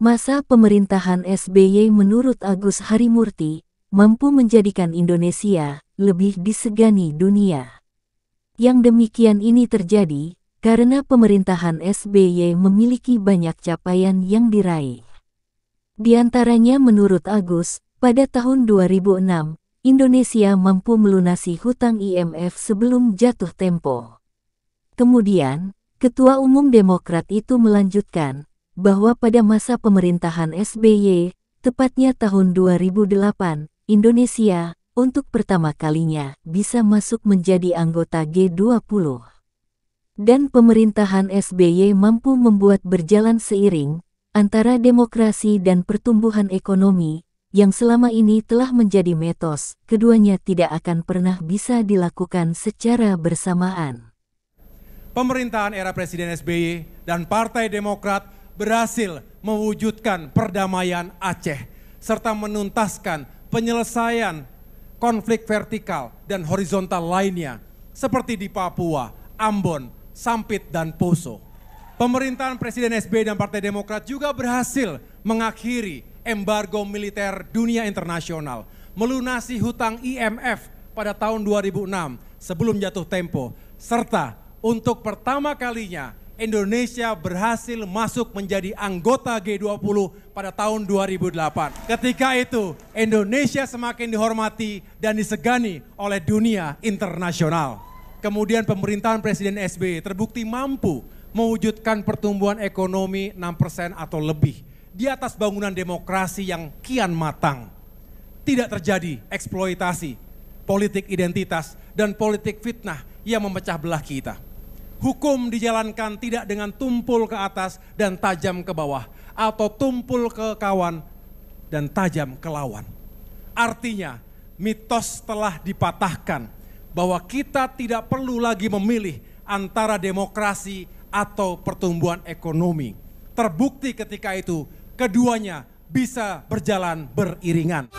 Masa pemerintahan SBY menurut Agus Harimurti mampu menjadikan Indonesia lebih disegani dunia. Yang demikian ini terjadi karena pemerintahan SBY memiliki banyak capaian yang diraih. Di antaranya menurut Agus, pada tahun 2006, Indonesia mampu melunasi hutang IMF sebelum jatuh tempo. Kemudian, Ketua Umum Demokrat itu melanjutkan bahwa pada masa pemerintahan SBY, tepatnya tahun 2008, Indonesia untuk pertama kalinya bisa masuk menjadi anggota G20. Dan pemerintahan SBY mampu membuat berjalan seiring antara demokrasi dan pertumbuhan ekonomi yang selama ini telah menjadi mitos, keduanya tidak akan pernah bisa dilakukan secara bersamaan. Pemerintahan era Presiden SBY dan Partai Demokrat berhasil mewujudkan perdamaian Aceh serta menuntaskan penyelesaian konflik vertikal dan horizontal lainnya seperti di Papua, Ambon, Sampit, dan Poso. Pemerintahan Presiden SBY dan Partai Demokrat juga berhasil mengakhiri embargo militer dunia internasional, melunasi hutang IMF pada tahun 2006 sebelum jatuh tempo, serta untuk pertama kalinya Indonesia berhasil masuk menjadi anggota G20 pada tahun 2008. Ketika itu, Indonesia semakin dihormati dan disegani oleh dunia internasional. Kemudian pemerintahan Presiden SBY terbukti mampu mewujudkan pertumbuhan ekonomi 6% atau lebih di atas bangunan demokrasi yang kian matang. Tidak terjadi eksploitasi, politik identitas, dan politik fitnah yang memecah belah kita. Hukum dijalankan tidak dengan tumpul ke atas dan tajam ke bawah, atau tumpul ke kawan dan tajam ke lawan. Artinya, mitos telah dipatahkan bahwa kita tidak perlu lagi memilih antara demokrasi atau pertumbuhan ekonomi. Terbukti ketika itu, keduanya bisa berjalan beriringan.